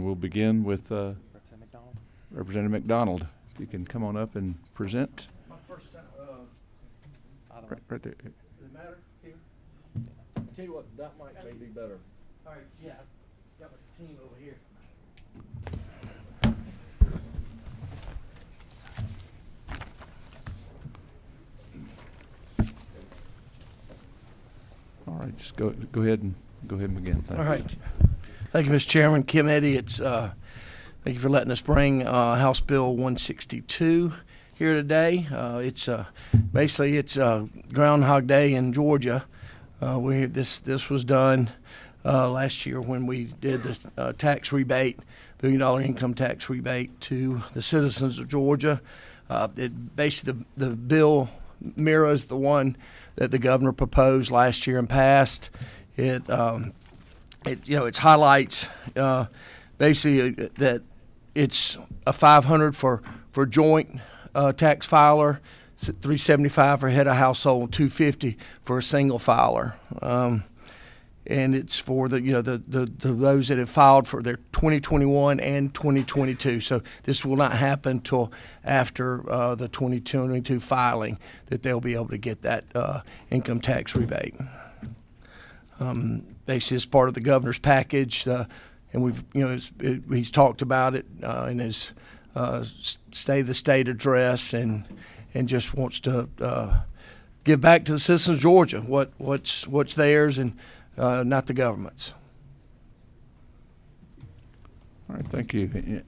and we'll begin with Representative McDonald. If you can come on up and present. My first time, Right there. does it matter here? I'll tell you what, that mic may be better. All right, yeah, I've got my team over here. All right, just go ahead and begin. Thanks. All right. Thank you, Mr. Chairman. Committee, thank you for letting us bring House Bill 162 here today. It's Groundhog Day in Georgia. This was done last year when we did the tax rebate, $1 billion income tax rebate to the citizens of Georgia. Basically the bill mirrors the one that the governor proposed last year and passed. It highlights basically that it's a $500 for joint tax filer, $375 for head of household, $250 for a single filer, and it's for the those that have filed for their 2021 and 2022. So this will not happen till after the 2022 filing that they'll be able to get that income tax rebate. Basically, it's part of the governor's package, and he's talked about it in his State of the State address, and just wants to give back to the citizens of Georgia what's theirs and not the government's. All right, thank you.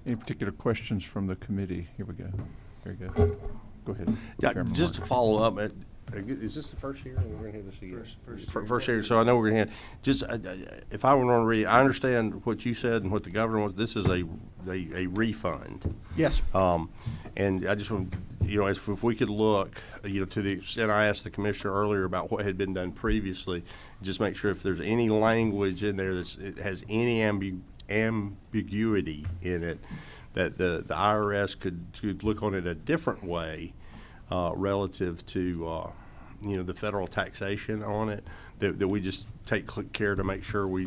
Any particular questions from the committee? Here we go. Very good. Go ahead. Yeah, Chairman just to Martin. follow up, is this the first hearing? We're going to have this again? First hearing. So I know we're going to have, just if I were to read, I understand what you said and what the governor wants. This is a refund. Yes, sir. And I just want, if we could look, to the extent I asked the commissioner earlier about what had been done previously, just make sure if there's any language in there that has any ambiguity in it, that the IRS could look on it a different way relative to the federal taxation on it, that we just take care to make sure we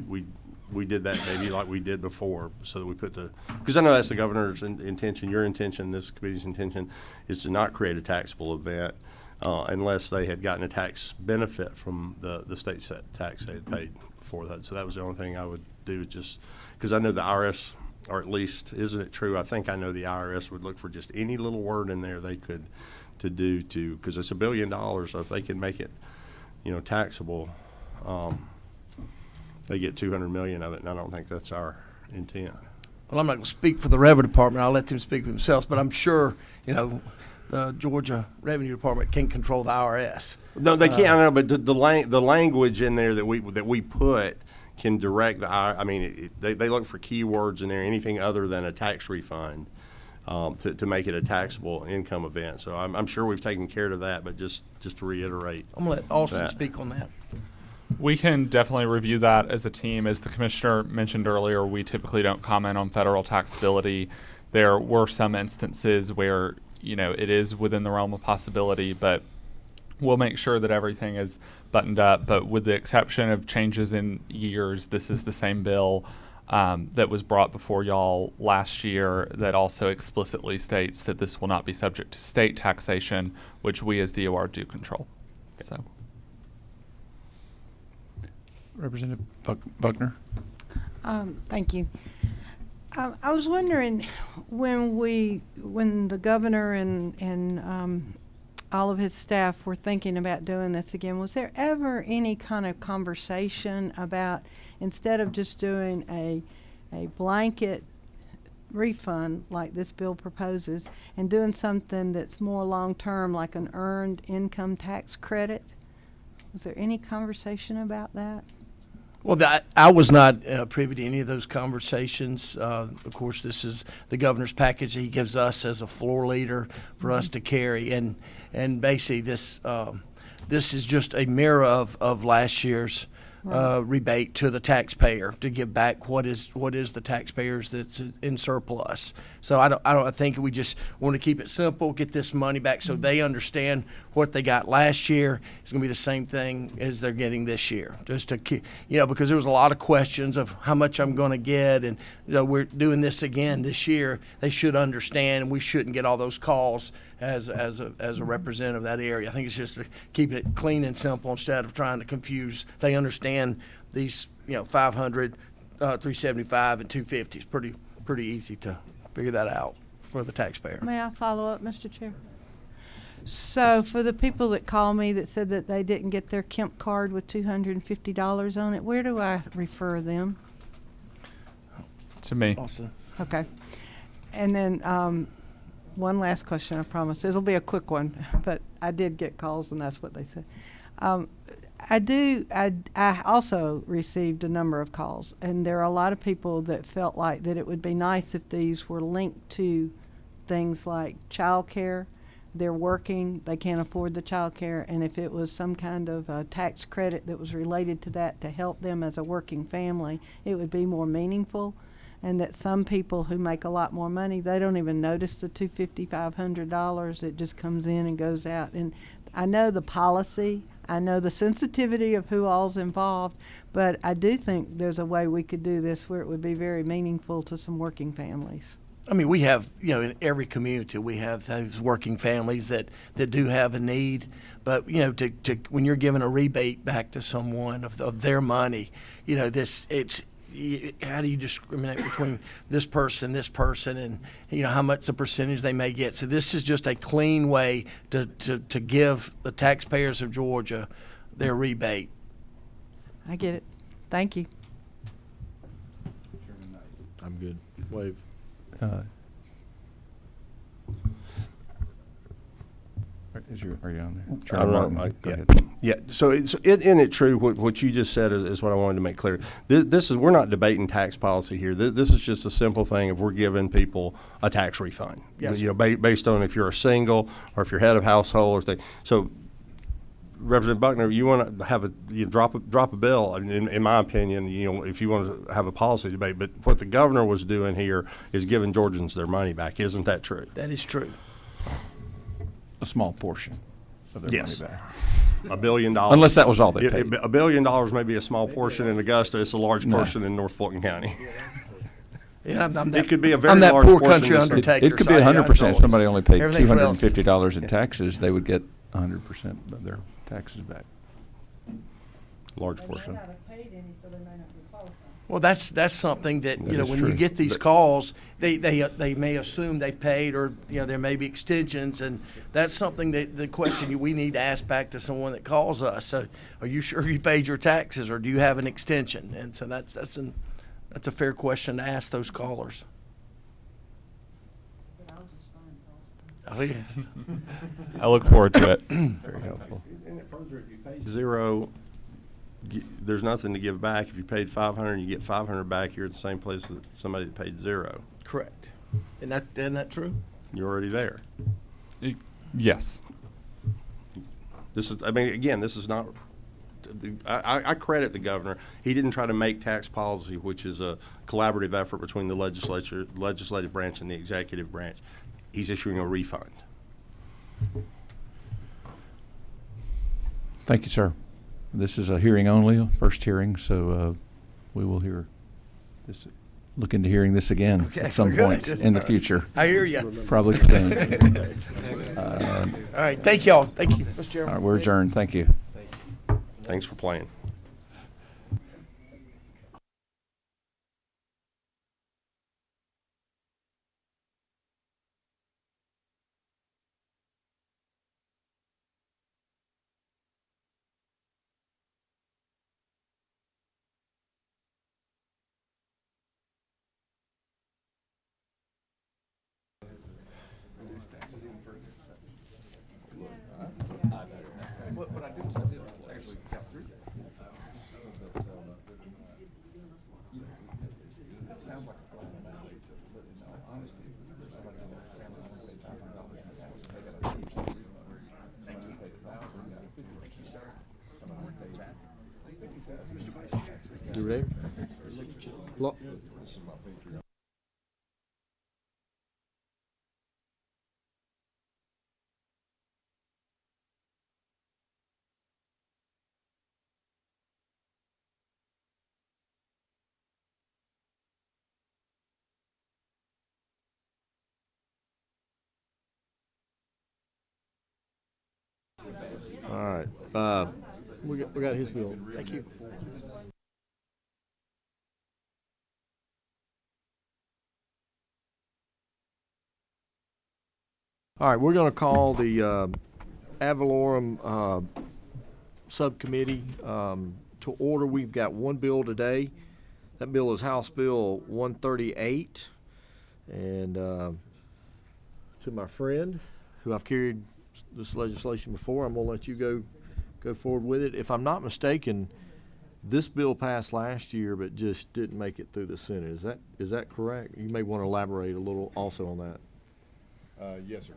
did that maybe like we did before, so that we put because I know that's the governor's intention, your intention, this committee's intention is to not create a taxable event unless they had gotten a tax benefit from the state tax they had paid before that. So that was the only thing I would do, just because I know the IRS, or at least, isn't it true, I think I know the IRS would look for just any little word in there they could because it's $1 billion, so if they can make it taxable, they get 200 million of it, and I don't think that's our intent. Well, I'm not going to speak for the Revenue Department. I'll let them speak for themselves. But I'm sure, the Georgia Revenue Department can't control the IRS. No, they can't. I know, but the language in there that we put can direct they look for keywords in there, anything other than a tax refund, to make it a taxable income event. So I'm sure we've taken care of that. But just to reiterate, I'm going to let Austin speak on that. We can definitely review that as a team. As the commissioner mentioned earlier, we typically don't comment on federal taxability. There were some instances where, it is within the realm of possibility, but we'll make sure that everything is buttoned up. But with the exception of changes in years, this is the same bill that was brought before y'all last year that also explicitly states that this will not be subject to state taxation, which we as DOR do control. So. Representative Buckner. Thank you. I was wondering, when the governor and all of his staff were thinking about doing this again, was there ever any kind of conversation about, instead of just doing a blanket refund like this bill proposes, and doing something that's more long-term, like an earned income tax credit? Was there any conversation about that? Well, I was not privy to any of those conversations. Of course, this is the governor's package that he gives us as a floor leader for us to carry, and basically this is just a mirror of last year's rebate to the taxpayer to give back what is the taxpayers that's in surplus. So I think we just want to keep it simple, get this money back so they understand what they got last year is going to be the same thing as they're getting this year. Just to keep, because there was a lot of questions of how much I'm going to get, and we're doing this again this year. They should understand, and we shouldn't get all those calls as a representative of that area. I think it's just to keep it clean and simple instead of trying to confuse. They understand these, 500, 375, and 250 is pretty easy to figure that out for the taxpayer. May I follow up, Mr. Chair? So for the people that call me that said that they didn't get their Kemp card with $250 on it, where do I refer them? To me. Austin. Okay. And then one last question, I promise. It'll be a quick one, but I did get calls, and that's what they said. I also received a number of calls, and there are a lot of people that felt like that it would be nice if these were linked to things like child care. They're working, they can't afford the child care, and if it was some kind of tax credit that was related to that to help them as a working family, it would be more meaningful. And that some people who make a lot more money, they don't even notice the $250, $500. It just comes in and goes out. And I know the policy, I know the sensitivity of who all's involved, but I do think there's a way we could do this where it would be very meaningful to some working families. I mean, we have, in every community, we have those working families that do have a need. But, when you're giving a rebate back to someone of their money, how do you discriminate between this person, and how much the percentage they may get? So this is just a clean way to give the taxpayers of Georgia their rebate. I get it. Thank you. I'm good. Wave. Are you on there? I Chairman don't know. Martin, go Yeah. ahead. Yeah. So isn't it true what you just said is what I wanted to make clear. We're not debating tax policy here. This is just a simple thing of we're giving people a tax refund. Yes. Based on if you're a single or if you're head of household or thing. So, Representative Buckner, you want to have drop a bill. In my opinion, if you want to have a policy debate. But what the governor was doing here is giving Georgians their money back. Isn't that true? That is true. A small portion of their Yes. money back. $1 billion. Unless that was all they paid. $1 billion may be a small portion in Augusta. It's a large portion in North Fulton County. It could be a very I'm that large poor portion country of the undertaker. It could be so I 100%. If somebody only paid everything's relative. $250 in taxes, they would get 100% of their taxes back. Large portion. Well, that's something that, That is when true. you get these calls, they may assume they've paid, or there may be extensions, and that's something that the question we need to ask back to someone that calls us. So, are you sure you paid your taxes, or do you have an extension? And so that's a fair question to ask those callers. Oh yeah. I look forward to it. Very helpful. Zero, there's nothing to give back. If you paid $500, you get $500 back. You're at the same place that somebody that paid zero. Correct. Isn't that true? You're already there. Yes. This is not. I credit the governor. He didn't try to make tax policy, which is a collaborative effort between the legislative branch and the executive branch. He's issuing a refund. Thank you, sir. This is a hearing only, first hearing, so we will look into hearing this again Okay, at some good. point in the future. I hear you. Probably soon. All right. Thank y'all. Thank you, Mr. Chairman. All right, we're adjourned. Thank you. Thanks for playing. What I did was I actually got through that. All right. We got his bill. Thank you. All right, we're going to call the Valorem Subcommittee to order. We've got one bill today. That bill is House Bill 138. And to my friend, who I've carried this legislation before, I'm going to let you go forward with it. If I'm not mistaken, this bill passed last year, but just didn't make it through the Senate. Is that correct? You may want to elaborate a little also on that. Yes, sir.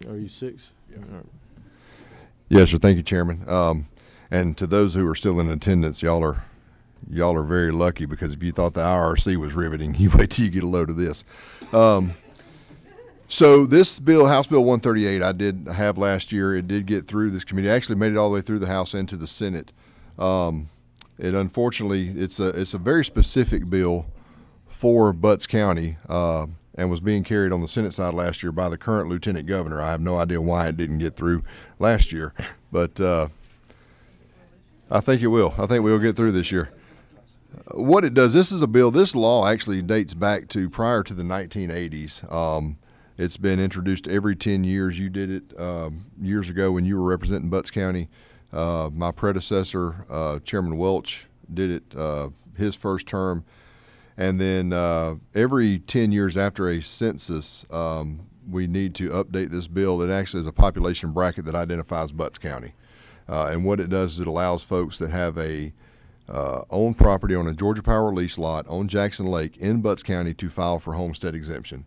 Are you six? Yeah. All right. Yes, sir. Thank you, Chairman. And to those who are still in attendance, y'all are very lucky, because if you thought the IRC was riveting, you wait till you get a load of this. So this bill, House Bill 138, I did have last year. It did get through this committee. I actually made it all the way through the House and to the Senate. It unfortunately, it's a very specific bill for Butts County, and was being carried on the Senate side last year by the current Lieutenant Governor. I have no idea why it didn't get through last year, but I think it will. I think we'll get through this year. What it does, this is a bill, this law actually dates back to prior to the 1980s. It's been introduced every 10 years. You did it years ago when you were representing Butts County. My predecessor, Chairman Welch, did it his first term. And then every 10 years after a census, we need to update this bill. It actually is a population bracket that identifies Butts County. And what it does is it allows folks that have a owned property on a Georgia Power lease lot on Jackson Lake in Butts County to file for homestead exemption.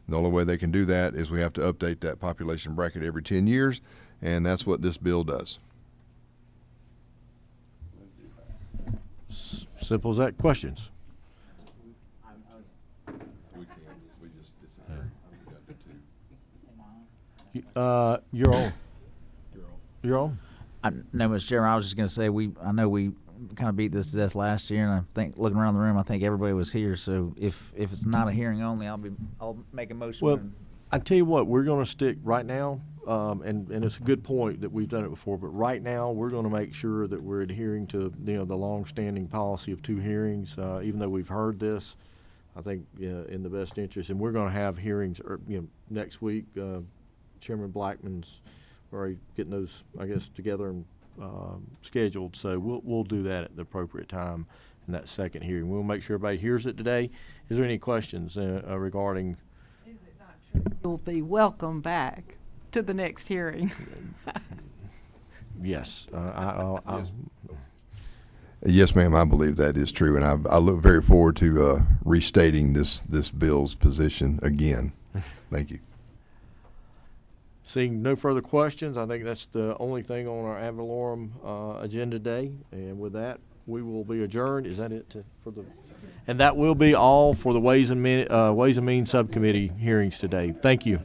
The only way they can do that is we have to update that population bracket every 10 years, and that's what this bill does. Simple as that. Questions? You're on. You're on. No, Mr. Chairman, I was just going to say I know we kind of beat this to death last year, and I think looking around the room, I think everybody was here. So if it's not a hearing only, I'll make a motion. Well, I tell you what, we're going to stick right now, and it's a good point that we've done it before. But right now, we're going to make sure that we're adhering to the long-standing policy of 2 hearings. Even though we've heard this, I think in the best interest, and we're going to have hearings next week. Chairman Blackman's already getting those, I guess, together and scheduled. So we'll do that at the appropriate time in that second hearing. We'll make sure everybody hears it today. Is there any questions regarding? Is it not true? You'll be welcome back to the next hearing. Yes. Yes, ma'am, I believe that is true, and I look very forward to restating this bill's position again. Thank you. Seeing no further questions, I think that's the only thing on our ad valorem agenda today. And with that, we will be adjourned. Is that it for the? And that will be all for the Ways and Means Subcommittee hearings today. Thank you.